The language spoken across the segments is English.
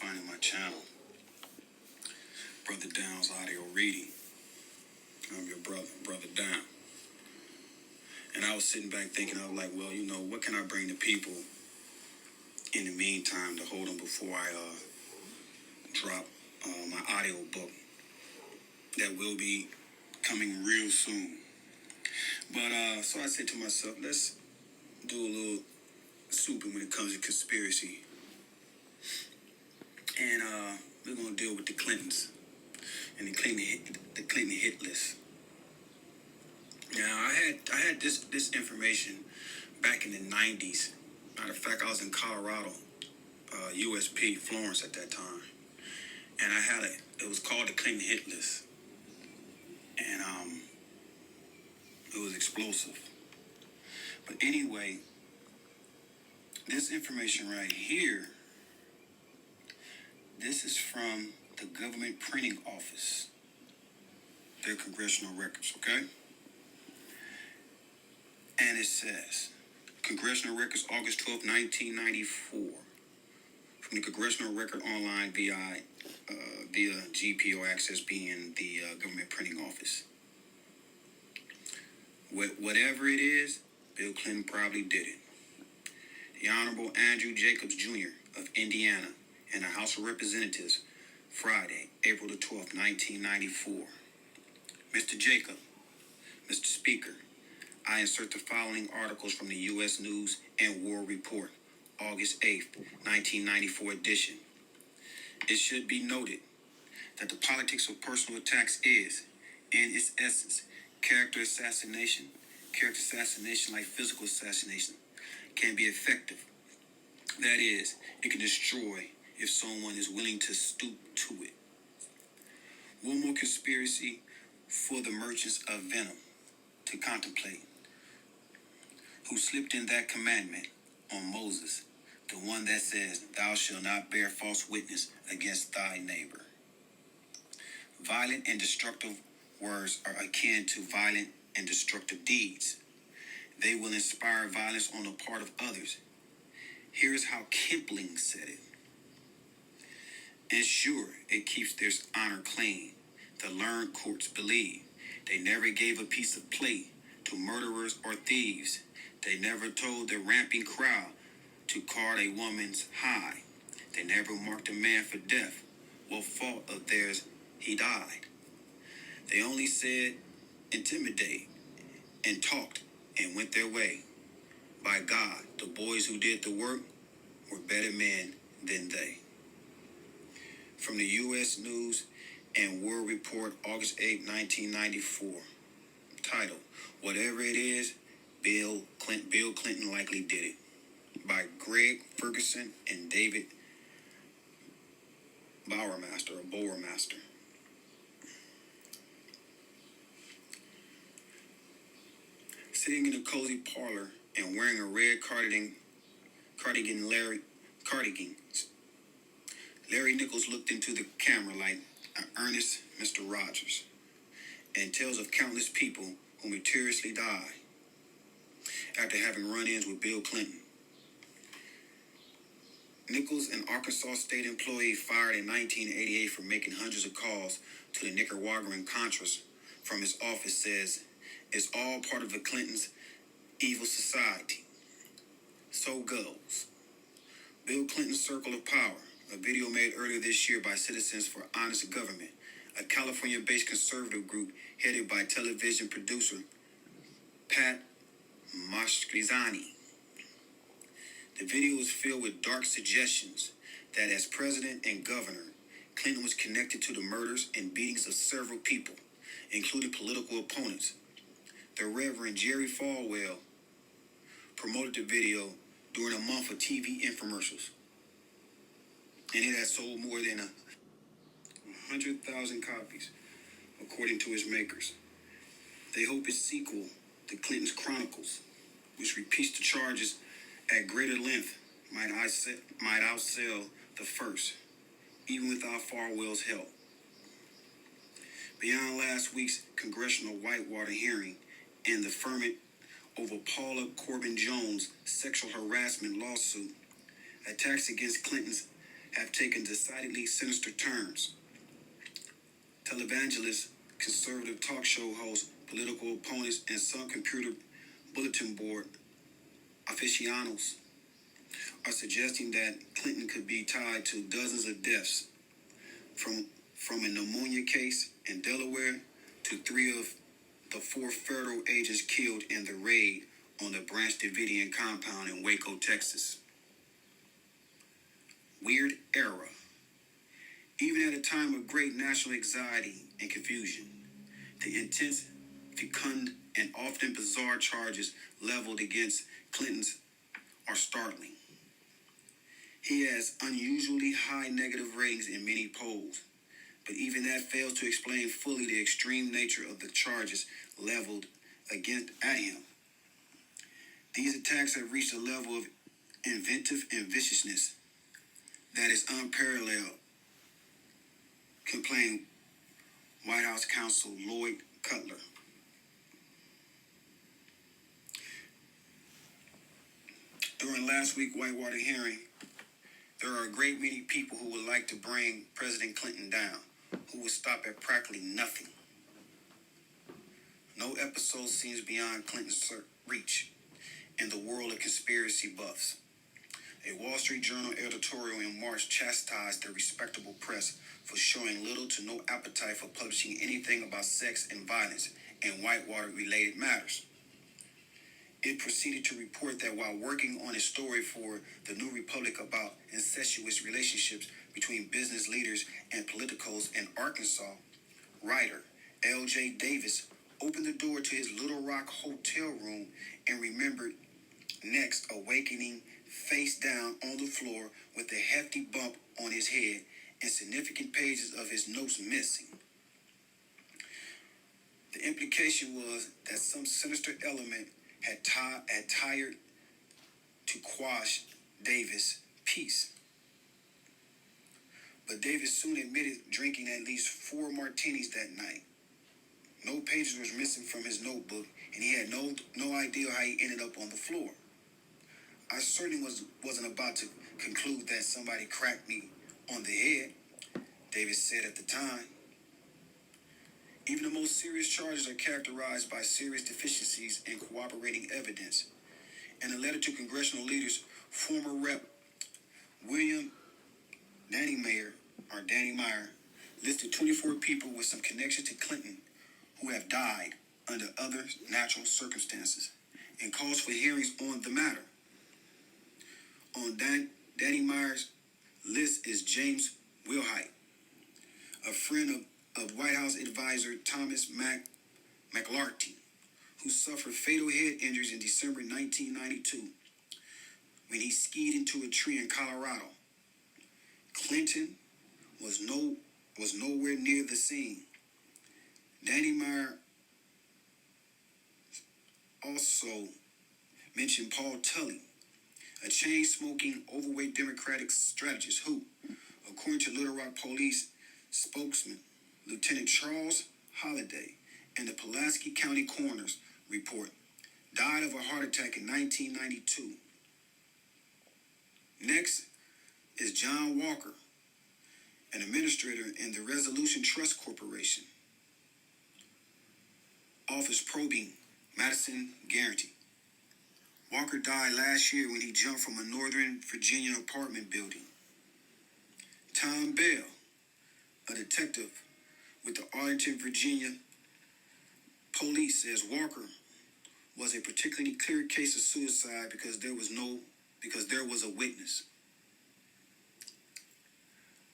finding my channel, Brother Down's audio reading. I'm your brother Down. And I was sitting back thinking, I was like, well, what can I bring to people in the meantime to hold them before I drop my audio book that will be coming real soon. But so I said to myself, let's do a little souping when it comes to conspiracy. And we're going to deal with the Clintons and the Clinton hit list. Now, I had this information back in the 90s. Matter of fact, I was in Colorado, USP, Florence at that time. And I had it was called the Clinton hit list. And it was explosive. But anyway, this information right here, this is from the Government Printing Office, their congressional records, okay? And it says, Congressional Records, August 12, 1994, from the Congressional Record Online via GPO access being the Government Printing Office. Whatever it is, Bill Clinton probably did it. The Honorable Andrew Jacobs Jr. of Indiana in the House of Representatives, Friday, April the 12th, 1994. Mr. Jacob, Mr. Speaker, I insert the following articles from the U.S. News and World Report, August 8th, 1994 edition. It should be noted that the politics of personal attacks is, in its essence, character assassination. Character assassination, like physical assassination, can be effective. That is, it can destroy if someone is willing to stoop to it. One more conspiracy for the merchants of venom to contemplate, who slipped in that commandment on Moses, the one that says, thou shalt not bear false witness against thy neighbor. Violent and destructive words are akin to violent and destructive deeds. They will inspire violence on the part of others. Here is how Kipling said it. Ensure it keeps their honor clean. The learned courts believe. They never gave a piece of plate to murderers or thieves. They never told the ramping crowd to card a woman's hide. They never marked a man for death. What fault of theirs he died? They only said, intimidate, and talked, and went their way. By God, the boys who did the work were better men than they. From the U.S. News and World Report, August 8, 1994. Title, Whatever It Is, Bill Clinton Likely Did It. By Greg Ferguson and David Bowermaster. Sitting in a cozy parlor and wearing a red cardigan, Larry Nichols looked into the camera like an earnest Mr. Rogers and tells of countless people who mysteriously died after having run-ins with Bill Clinton. Nichols, an Arkansas state employee fired in 1988 for making hundreds of calls to the Nicaraguan Contras from his office, says, it's all part of the Clintons' evil society. So goes. Bill Clinton's Circle of Power, a video made earlier this year by Citizens for Honest Government, a California-based conservative group headed by television producer Pat Mastroianni. The video is filled with dark suggestions that as president and governor, Clinton was connected to the murders and beatings of several people, including political opponents. The Reverend Jerry Falwell promoted the video during a month of TV infomercials, and it has sold more than 100,000 copies, according to its makers. They hope its sequel, The Clinton's Chronicles, which repeats the charges at greater length, might outsell the first, even without Falwell's help. Beyond last week's congressional Whitewater hearing and the ferment over Paula Corbin Jones' sexual harassment lawsuit, attacks against Clinton's have taken decidedly sinister turns. Televangelists, conservative talk show hosts, political opponents, and some computer bulletin board aficionados are suggesting that Clinton could be tied to dozens of deaths, from a pneumonia case in Delaware to 3 of the 4 federal agents killed in the raid on the Branch Davidian compound in Waco, Texas. Weird era. Even at a time of great national anxiety and confusion, the intense, fecund, and often bizarre charges leveled against Clinton's are startling. He has unusually high negative ratings in many polls, but even that fails to explain fully the extreme nature of the charges leveled at him. These attacks have reached a level of inventive and viciousness that is unparalleled, complained White House counsel Lloyd Cutler. During last week's Whitewater hearing, there are a great many people who would like to bring President Clinton down, who would stop at practically nothing. No episode seems beyond Clinton's reach in the world of conspiracy buffs. A Wall Street Journal editorial in March chastised the respectable press for showing little to no appetite for publishing anything about sex and violence and Whitewater-related matters. It proceeded to report that while working on a story for the New Republic about incestuous relationships between business leaders and politicos in Arkansas, writer L.J. Davis opened the door to his Little Rock hotel room and remembered next awakening face down on the floor with a hefty bump on his head and significant pages of his notes missing. The implication was that some sinister element had tired to quash Davis' peace. But Davis soon admitted drinking at least 4 martinis that night. No pages was missing from his notebook, and he had no idea how he ended up on the floor. I certainly wasn't about to conclude that somebody cracked me on the head, Davis said at the time. Even the most serious charges are characterized by serious deficiencies in corroborating evidence. In a letter to congressional leaders, former Rep. William Danny Meyer listed 24 people with some connection to Clinton who have died under other natural circumstances and calls for hearings on the matter. On Danny Meyer's list is James Wilhite, a friend of White House advisor Thomas McLarty, who suffered fatal head injuries in December 1992 when he skied into a tree in Colorado. Clinton was nowhere near the scene. Danny Meyer also mentioned Paul Tully, a chain-smoking, overweight Democratic strategist who, according to Little Rock Police spokesman Lieutenant Charles Holliday and the Pulaski County Coroner's report, died of a heart attack in 1992. Next is John Walker, an administrator in the Resolution Trust Corporation, office probing Madison Guaranty. Walker died last year when he jumped from a Northern Virginia apartment building. Tom Bell, a detective with the Arlington, Virginia police, says Walker was a particularly clear case of suicide because there was a witness.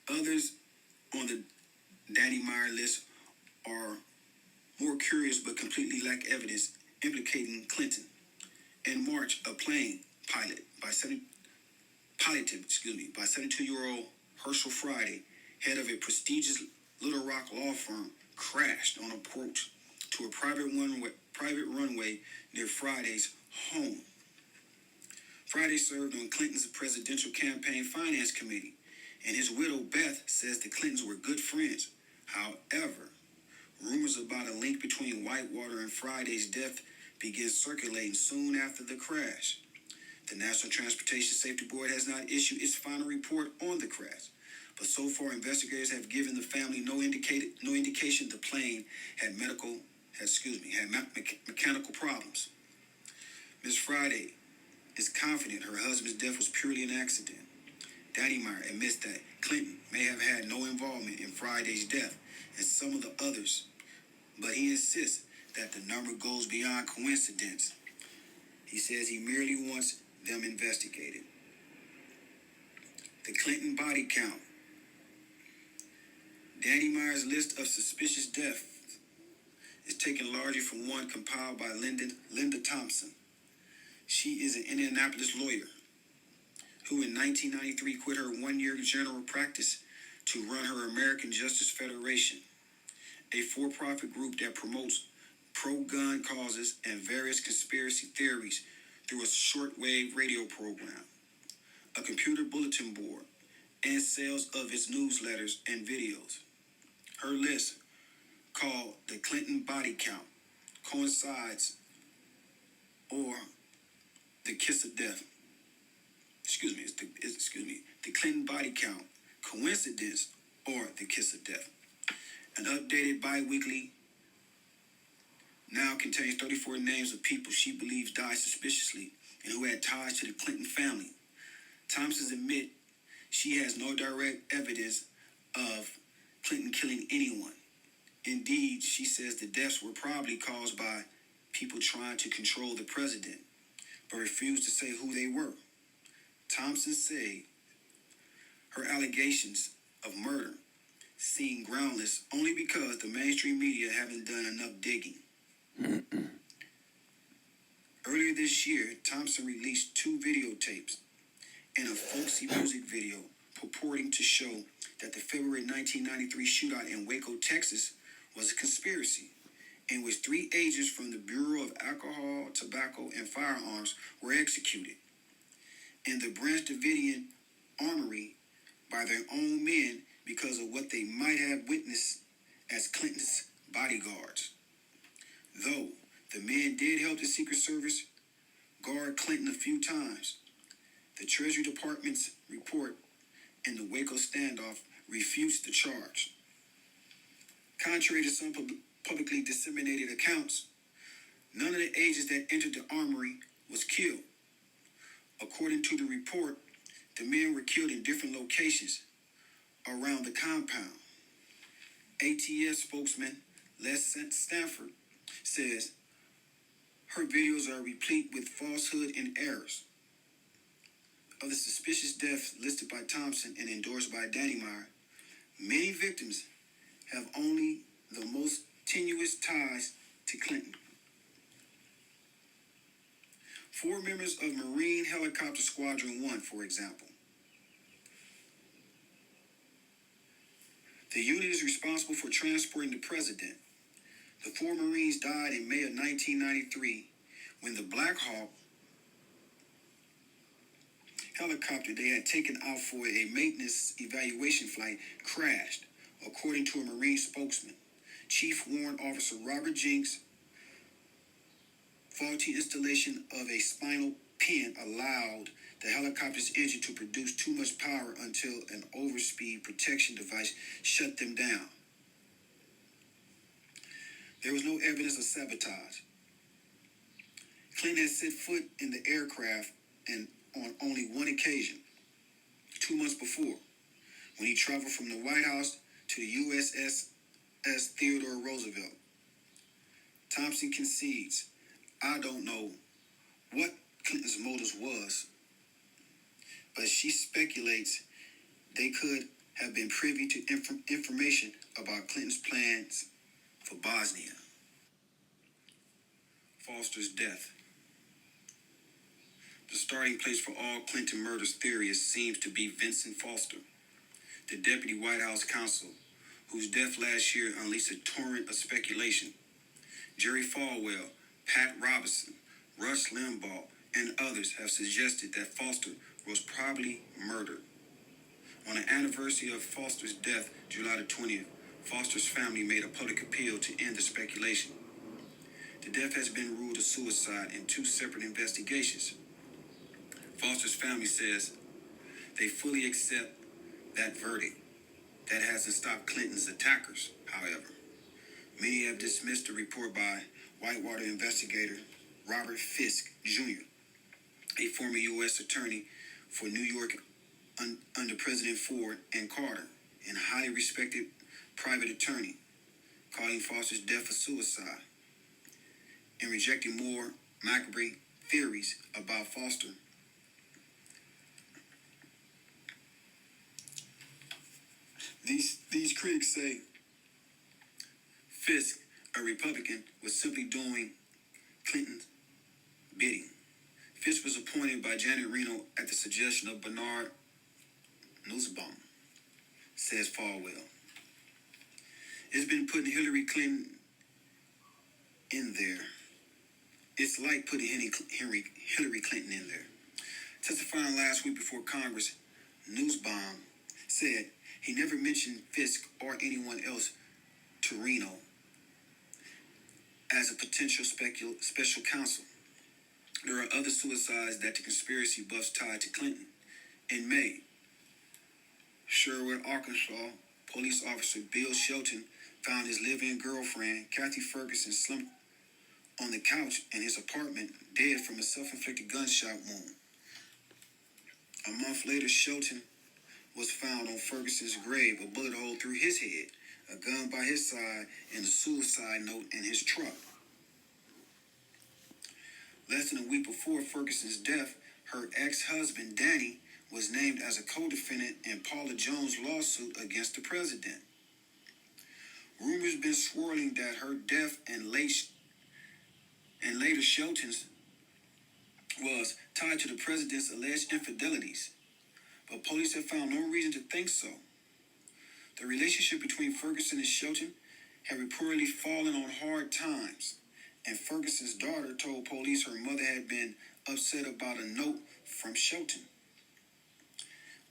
Others on the Danny Meyer list are more curious but completely lack evidence implicating Clinton. In March, a plane piloted by 72-year-old Herschel Friday, head of a prestigious Little Rock law firm, crashed on approach to a private runway near Friday's home. Friday served on Clinton's presidential campaign finance committee, and his widow Beth says the Clintons were good friends. However, rumors about a link between Whitewater and Friday's death began circulating soon after the crash. The National Transportation Safety Board has not issued its final report on the crash, but so far investigators have given the family no indication the plane had mechanical problems. Ms. Friday is confident her husband's death was purely an accident. Danny Meyer admits that Clinton may have had no involvement in Friday's death and some of the others, but he insists that the number goes beyond coincidence. He says he merely wants them investigated. The Clinton body count. Danny Meyer's list of suspicious deaths is taken largely from one compiled by Linda Thompson. She is an Indianapolis lawyer who in 1993 quit her one-year general practice to run her American Justice Federation, a for-profit group that promotes pro-gun causes and various conspiracy theories through a shortwave radio program, a computer bulletin board, and sales of its newsletters and videos. Her list, called the Clinton Body Count, coincides or the kiss of death. The Clinton Body Count, coincidence or the kiss of death. An updated bi-weekly now contains 34 names of people she believes died suspiciously and who had ties to the Clinton family. Thompson admits she has no direct evidence of Clinton killing anyone. Indeed, she says the deaths were probably caused by people trying to control the president, but refused to say who they were. Thompson said her allegations of murder seem groundless only because the mainstream media haven't done enough digging. Earlier this year, Thompson released 2 videotapes and a folksy music video purporting to show that the February 1993 shootout in Waco, Texas was a conspiracy in which 3 agents from the Bureau of Alcohol, Tobacco, and Firearms were executed in the Branch Davidian Armory by their own men because of what they might have witnessed as Clinton's bodyguards. Though the men did help the Secret Service guard Clinton a few times, the Treasury Department's report in the Waco standoff refutes the charge. Contrary to some publicly disseminated accounts, none of the agents that entered the armory was killed. According to the report, the men were killed in different locations around the compound. ATF spokesman Les Stanford says her videos are replete with falsehood and errors. Of the suspicious deaths listed by Thompson and endorsed by Danny Meyer, many victims have only the most tenuous ties to Clinton. 4 members of Marine Helicopter Squadron 1, for example. The unit is responsible for transporting the president. The 4 Marines died in May of 1993 when the Black Hawk helicopter they had taken out for a maintenance evaluation flight crashed, according to a Marine spokesman. Chief Warrant Officer Robert Jenks, faulty installation of a spinal pin allowed the helicopter's engine to produce too much power until an overspeed protection device shut them down. There was no evidence of sabotage. Clinton had set foot in the aircraft and on only one occasion, 2 months before, when he traveled from the White House to the USS Theodore Roosevelt. Thompson concedes, I don't know what Clinton's motives was, but she speculates they could have been privy to information about Clinton's plans for Bosnia. Foster's death. The starting place for all Clinton murders theorists seems to be Vincent Foster, the deputy White House counsel, whose death last year unleashed a torrent of speculation. Jerry Falwell, Pat Robertson, Rush Limbaugh, and others have suggested that Foster was probably murdered. On the anniversary of Foster's death, July the 20th, Foster's family made a public appeal to end the speculation. The death has been ruled a suicide in 2 separate investigations. Foster's family says they fully accept that verdict. That hasn't stopped Clinton's attackers, however. Many have dismissed the report by Whitewater investigator Robert Fisk, Jr., a former U.S. attorney for New York under President Ford and Carter, and highly respected private attorney, calling Foster's death a suicide, and rejecting more macabre theories about Foster. These critics say Fisk, a Republican, was simply doing Clinton's bidding. Fisk was appointed by Janet Reno at the suggestion of Bernard Nussbaum, says Falwell. It's been putting Hillary Clinton in there. It's like putting Hillary Clinton in there. Testifying last week before Congress, Nussbaum said he never mentioned Fisk or anyone else to Reno as a potential special counsel. There are other suicides that the conspiracy buffs tied to Clinton. In May, Sherwood, Arkansas, police officer Bill Shelton found his live-in girlfriend, Kathy Ferguson, slumped on the couch in his apartment, dead from a self-inflicted gunshot wound. A month later, Shelton was found on Ferguson's grave, a bullet hole through his head, a gun by his side, and a suicide note in his truck. Less than a week before Ferguson's death, her ex-husband, Danny, was named as a co-defendant in Paula Jones' lawsuit against the president. Rumors been swirling that her death and later Shelton's was tied to the president's alleged infidelities, but police have found no reason to think so. The relationship between Ferguson and Shelton had reportedly fallen on hard times, and Ferguson's daughter told police her mother had been upset about a note from Shelton.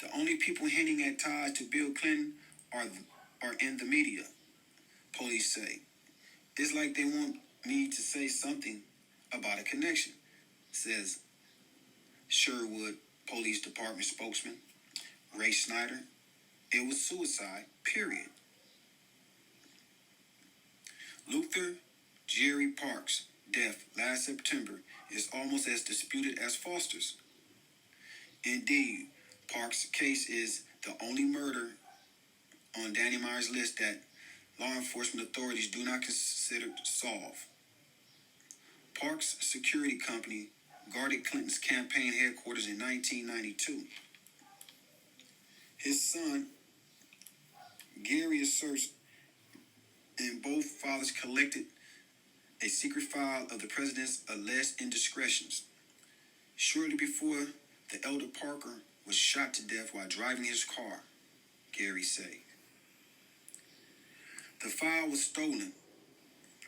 The only people hinting at ties to Bill Clinton are in the media, police say. It's like they want me to say something about a connection, says Sherwood Police Department spokesman Ray Snyder. It was suicide, period. Luther Jerry Parks' death last September is almost as disputed as Foster's. Indeed, Parks' case is the only murder on Danny Meyer's list that law enforcement authorities do not consider to solve. Parks' security company guarded Clinton's campaign headquarters in 1992. His son, Gary, asserts, and both fathers collected a secret file of the president's alleged indiscretions. Shortly before, the elder Parker was shot to death while driving his car, Gary said. The file was stolen.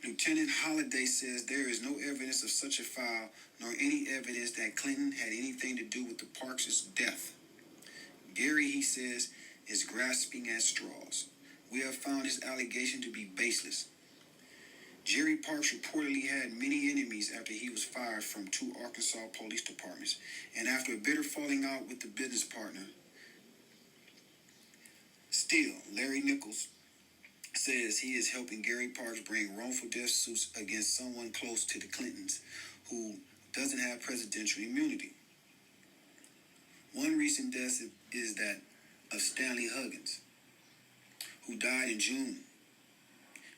Lieutenant Holliday says there is no evidence of such a file, nor any evidence that Clinton had anything to do with the Parks' death. Gary, he says, is grasping at straws. We have found his allegation to be baseless. Jerry Parks reportedly had many enemies after he was fired from 2 Arkansas police departments, and after a bitter falling out with the business partner. Still, Larry Nichols says he is helping Gary Parks bring wrongful death suits against someone close to the Clintons who doesn't have presidential immunity. One recent death is that of Stanley Huggins, who died in June.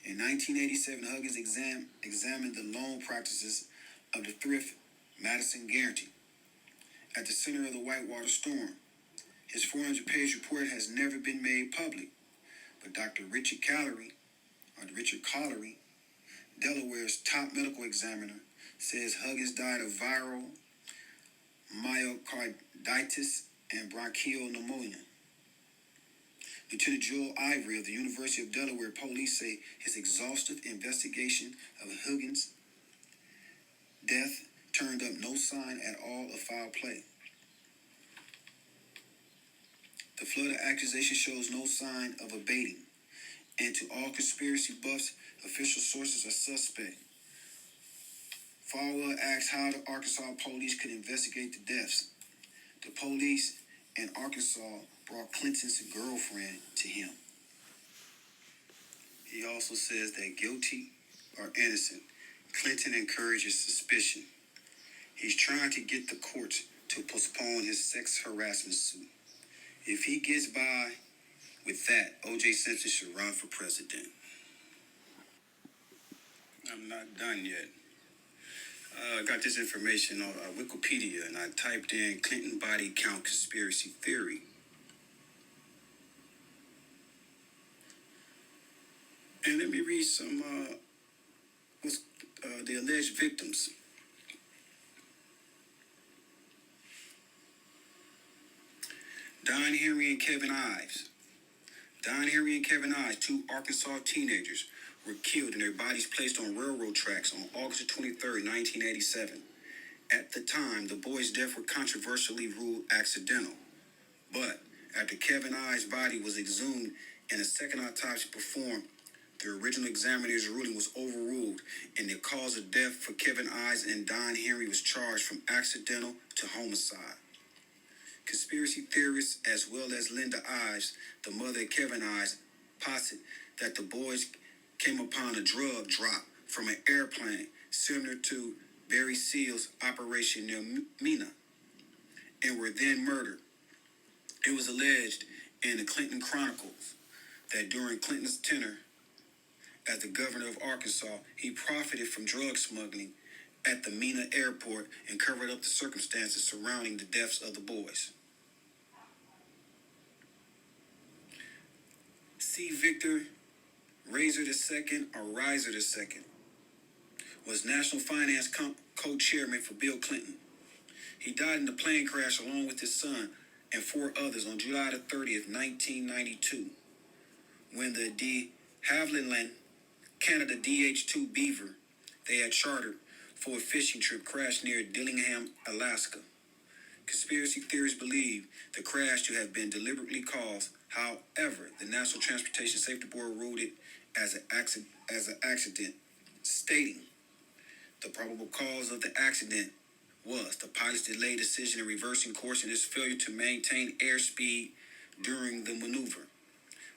In 1987, Huggins examined the loan practices of the thrift Madison Guaranty at the center of the Whitewater storm. His 400-page report has never been made public, but Dr. Richard Collery, Delaware's top medical examiner, says Huggins died of viral myocarditis and bronchial pneumonia. Lieutenant Joel Ivory of the University of Delaware police say his exhaustive investigation of Huggins' death turned up no sign at all of foul play. The flood of accusation shows no sign of abating, and to all conspiracy buffs, official sources are suspect. Falwell asked how the Arkansas police could investigate the deaths. The police in Arkansas brought Clinton's girlfriend to him. He also says that guilty or innocent, Clinton encourages suspicion. He's trying to get the courts to postpone his sex harassment suit. If he gets by with that, O.J. Simpson should run for president. I'm not done yet. I got this information on Wikipedia, and I typed in Clinton body count conspiracy theory. And let me read some the alleged victims. Don Henry and Kevin Ives. Don Henry and Kevin Ives, two Arkansas teenagers, were killed and their bodies placed on railroad tracks on August 23, 1987. At the time, the boys' deaths were controversially ruled accidental. But after Kevin Ives' body was exhumed and a second autopsy performed, the original examiner's ruling was overruled, and the cause of death for Kevin Ives and Don Henry was charged from accidental to homicide. Conspiracy theorists, as well as Linda Ives, the mother of Kevin Ives, posit that the boys came upon a drug drop from an airplane similar to Barry Seal's operation near Mena and were then murdered. It was alleged in the Clinton Chronicles that during Clinton's tenure as the governor of Arkansas, he profited from drug smuggling at the Mena airport and covered up the circumstances surrounding the deaths of the boys. C. Victor Raiser II, or Riser II, was National Finance co-chairman for Bill Clinton. He died in a plane crash along with his son and four others on July the 30th, 1992, when the de Havilland Canada DH-2 Beaver they had chartered for a fishing trip crashed near Dillingham, Alaska. Conspiracy theorists believe the crash to have been deliberately caused. However, the National Transportation Safety Board ruled it as an accident, stating the probable cause of the accident was the pilot's delayed decision in reversing course and his failure to maintain airspeed during the maneuver.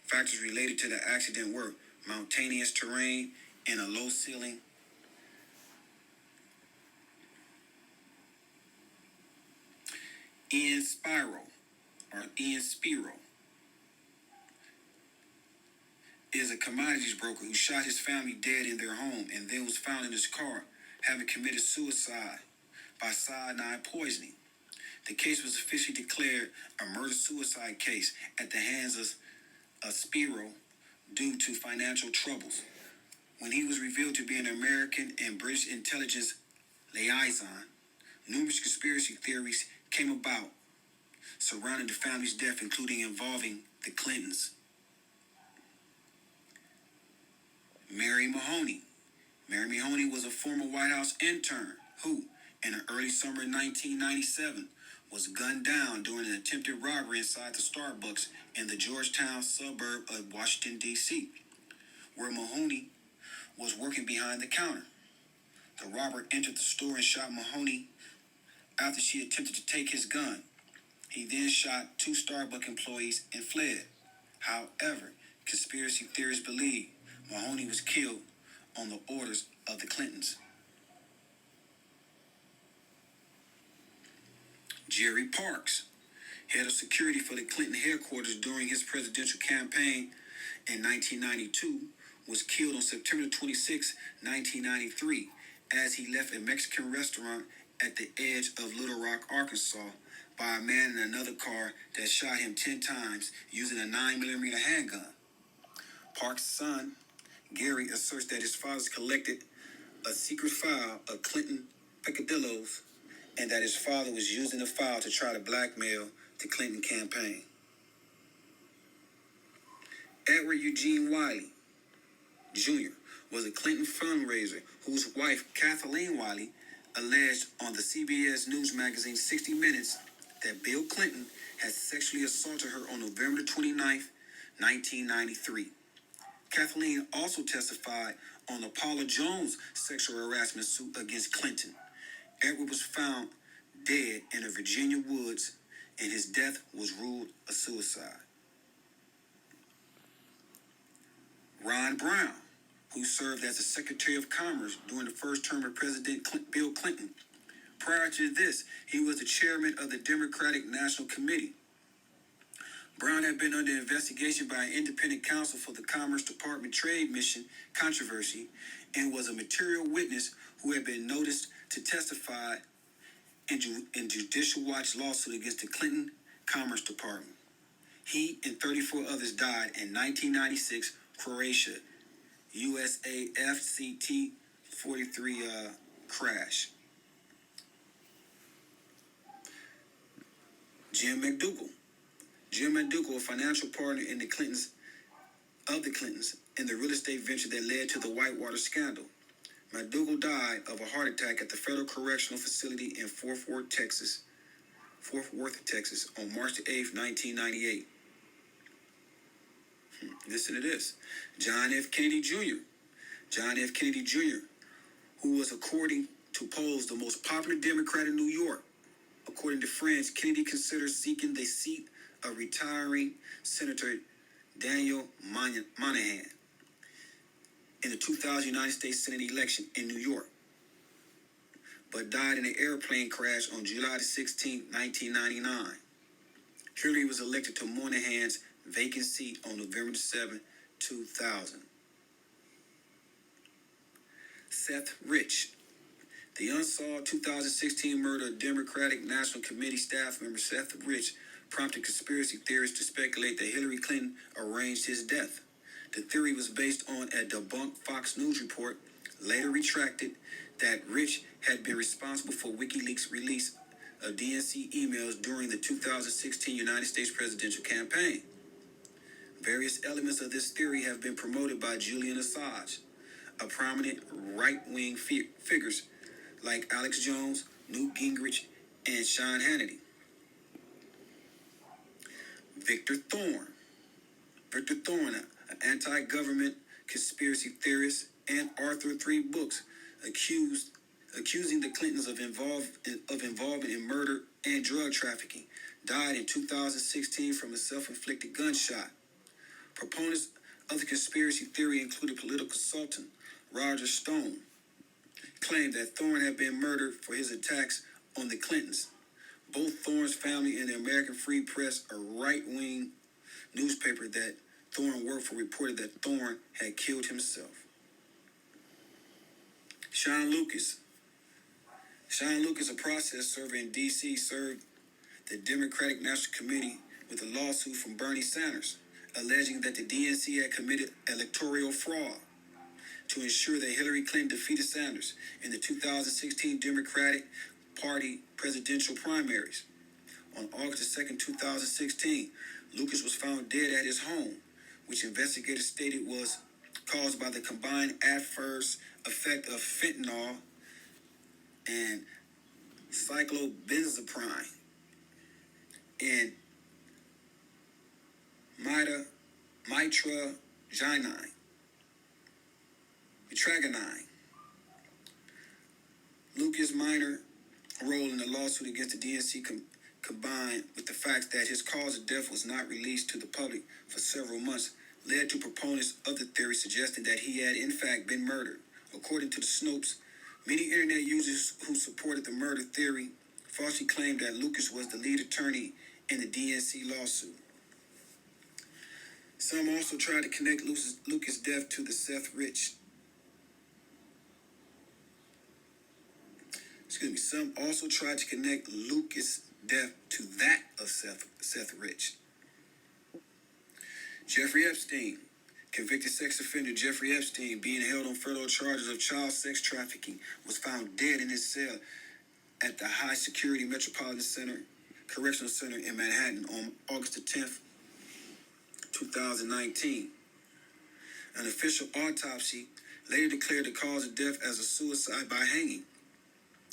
Factors related to the accident were mountainous terrain and a low ceiling. Ian Spiro is a commodities broker who shot his family dead in their home and then was found in his car having committed suicide by cyanide poisoning. The case was officially declared a murder-suicide case at the hands of Spiro due to financial troubles. When he was revealed to be an American and British intelligence liaison, numerous conspiracy theories came about surrounding the family's death, including involving the Clintons. Mary Mahoney. Mary Mahoney was a former White House intern who, in the early summer of 1997, was gunned down during an attempted robbery inside the Starbucks in the Georgetown suburb of Washington, D.C., where Mahoney was working behind the counter. The robber entered the store and shot Mahoney after she attempted to take his gun. He then shot two Starbucks employees and fled. However, conspiracy theorists believe Mahoney was killed on the orders of the Clintons. Jerry Parks, head of security for the Clinton headquarters during his presidential campaign in 1992, was killed on September 26, 1993, as he left a Mexican restaurant at the edge of Little Rock, Arkansas, by a man in another car that shot him 10 times using a 9mm handgun. Parks' son, Gary, asserts that his father collected a secret file of Clinton peccadillos and that his father was using the file to try to blackmail the Clinton campaign. Edward Eugene Wiley, Jr., was a Clinton fundraiser whose wife, Kathleen Wiley, alleged on the CBS News magazine 60 Minutes that Bill Clinton had sexually assaulted her on November 29, 1993. Kathleen also testified on the Paula Jones sexual harassment suit against Clinton. Edward was found dead in a Virginia woods and his death was ruled a suicide. Ron Brown, who served as the Secretary of Commerce during the first term of President Bill Clinton. Prior to this, he was the chairman of the Democratic National Committee. Brown had been under investigation by an independent counsel for the Commerce Department Trade Mission controversy and was a material witness who had been noticed to testify in Judicial Watch lawsuit against the Clinton Commerce Department. He and 34 others died in 1996 Croatia USAF CT-43 crash. Jim McDougal, a financial partner in the Clintons, in the real estate venture that led to the Whitewater scandal. McDougal died of a heart attack at the Federal Correctional Facility in Fort Worth, Texas, on March 8, 1998. Listen to this. John F. Kennedy Jr., who was, according to polls, the most popular Democrat in New York. According to friends, Kennedy considered seeking the seat of retiring Senator Daniel Moynihan in the 2000 United States Senate election in New York, but died in an airplane crash on July 16, 1999. Hillary was elected to Moynihan's vacant seat on November 7, 2000. Seth Rich, the unsolved 2016 murder of Democratic National Committee staff member Seth Rich prompted conspiracy theorists to speculate that Hillary Clinton arranged his death. The theory was based on a debunked Fox News report, later retracted, that Rich had been responsible for WikiLeaks' release of DNC emails during the 2016 United States presidential campaign. Various elements of this theory have been promoted by Julian Assange, a prominent right-wing figures like Alex Jones, Newt Gingrich, and Sean Hannity. Victor Thorne, an anti-government conspiracy theorist and author of 3 books, accusing the Clintons of involvement in murder and drug trafficking, died in 2016 from a self-inflicted gunshot. Proponents of the conspiracy theory included political consultant Roger Stone, claimed that Thorne had been murdered for his attacks on the Clintons. Both Thorne's family and the American Free Press, a right-wing newspaper that Thorne worked for, reported that Thorne had killed himself. Sean Lucas, a process server in D.C., served the Democratic National Committee with a lawsuit from Bernie Sanders, alleging that the DNC had committed electoral fraud to ensure that Hillary Clinton defeated Sanders in the 2016 Democratic Party presidential primaries. On August 2, 2016, Lucas was found dead at his home, which investigators stated was caused by the combined adverse effect of fentanyl and cyclobenzaprine and mitragynine. Lucas' minor role in the lawsuit against the DNC combined with the fact that his cause of death was not released to the public for several months led to proponents of the theory suggesting that he had in fact been murdered. According to the Snopes, many internet users who supported the murder theory falsely claimed that Lucas was the lead attorney in the DNC lawsuit. Some also tried to connect Lucas' death to the Seth Rich. Some also tried to connect Lucas' death to that of Seth Rich. Jeffrey Epstein. Convicted sex offender Jeffrey Epstein, being held on federal charges of child sex trafficking, was found dead in his cell at the High Security Metropolitan Correctional Center in Manhattan on August 10th, 2019. An official autopsy later declared the cause of death as a suicide by hanging.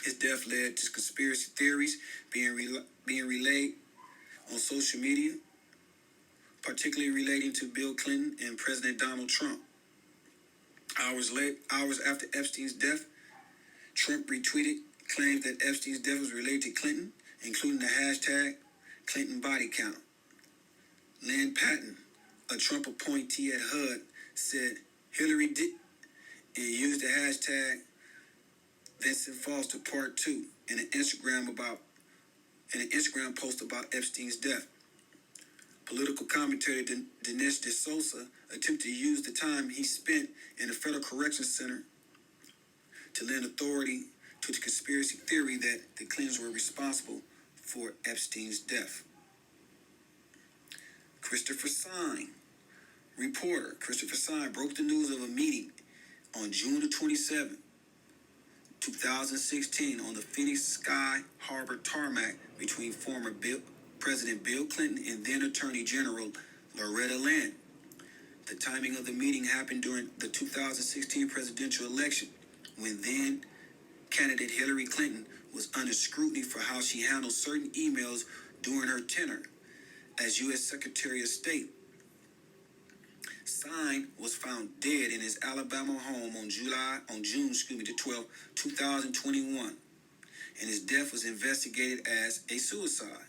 His death led to conspiracy theories being relayed on social media, particularly relating to Bill Clinton and President Donald Trump. Hours after Epstein's death, Trump retweeted claims that Epstein's death was related to Clinton, including the hashtag Clinton body count. Lynn Patton, a Trump appointee at HUD, said Hillary did and used the hashtag Vincent Foster Part 2 in an Instagram post about Epstein's death. Political commentator Dinesh D'Souza attempted to use the time he spent in the Federal Corrections Center to lend authority to the conspiracy theory that the Clintons were responsible for Epstein's death. Christopher Sine, reporter Christopher Sine, broke the news of a meeting on June the 27th, 2016 on the Phoenix Sky Harbor tarmac between former President Bill Clinton and then Attorney General Loretta Lynn. The timing of the meeting happened during the 2016 presidential election, when then candidate Hillary Clinton was under scrutiny for how she handled certain emails during her tenure as U.S. Secretary of State. Sine was found dead in his Alabama home on June 12, 2021, and his death was investigated as a suicide.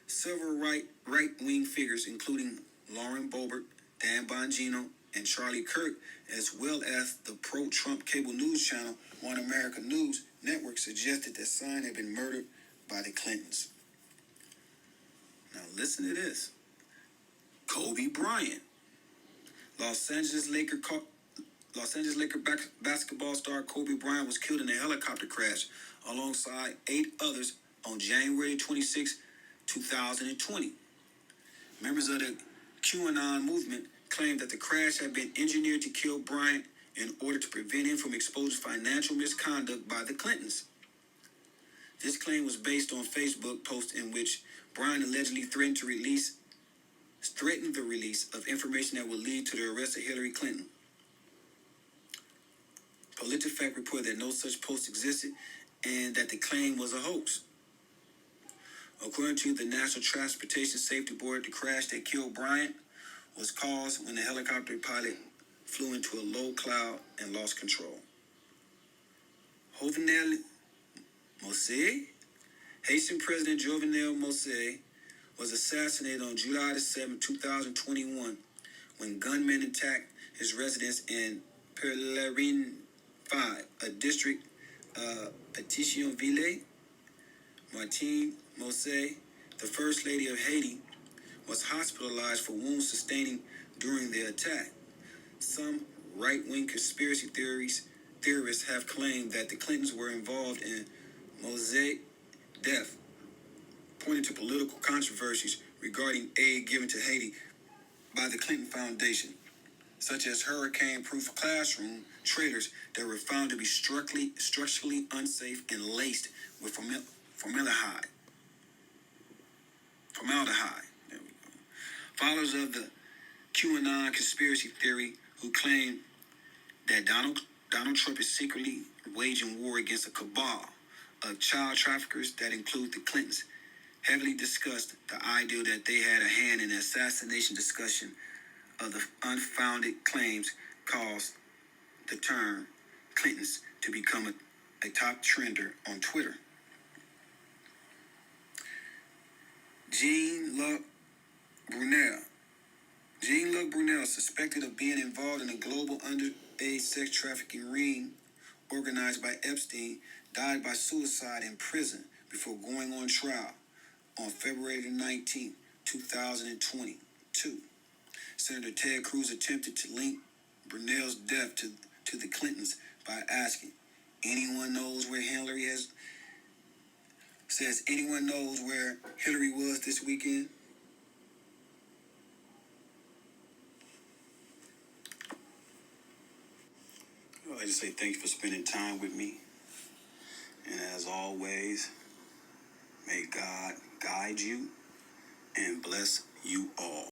Several right-wing figures, including Lauren Boebert, Dan Bongino, and Charlie Kirk, as well as the pro-Trump cable news channel One America News Network, suggested that Sine had been murdered by the Clintons. Now listen to this. Kobe Bryant. Los Angeles Laker basketball star Kobe Bryant was killed in a helicopter crash alongside 8 others on January 26, 2020. Members of the QAnon movement claimed that the crash had been engineered to kill Bryant in order to prevent him from exposing financial misconduct by the Clintons. This claim was based on Facebook posts in which Bryant allegedly threatened the release of information that would lead to the arrest of Hillary Clinton. PolitiFact reported that no such post existed and that the claim was a hoax. According to the National Transportation Safety Board, the crash that killed Bryant was caused when the helicopter pilot flew into a low cloud and lost control. Jovenel Moïse, Haitian President Jovenel Moïse, was assassinated on July 7, 2021, when gunmen attacked his residence in Pélerine 5, a district of Pétionville. Martine Moïse, the First Lady of Haiti, was hospitalized for wounds sustained during the attack. Some right-wing conspiracy theorists have claimed that the Clintons were involved in Moïse's death, pointing to political controversies regarding aid given to Haiti by the Clinton Foundation, such as hurricane-proof classroom trailers that were found to be structurally unsafe and laced with formaldehyde. There we go. Followers of the QAnon conspiracy theory who claim that Donald Trump is secretly waging war against a cabal of child traffickers that include the Clintons heavily discussed the idea that they had a hand in the assassination discussion of the unfounded claims caused the term Clintons to become a top trender on Twitter. Jean-Luc Brunel, suspected of being involved in a global underage sex trafficking ring organized by Epstein, died by suicide in prison before going on trial on February 19, 2022. Senator Ted Cruz attempted to link Brunel's death to the Clintons by asking, anyone knows where Hillary was this weekend? I'd like to say thank you for spending time with me. And as always, may God guide you and bless you all.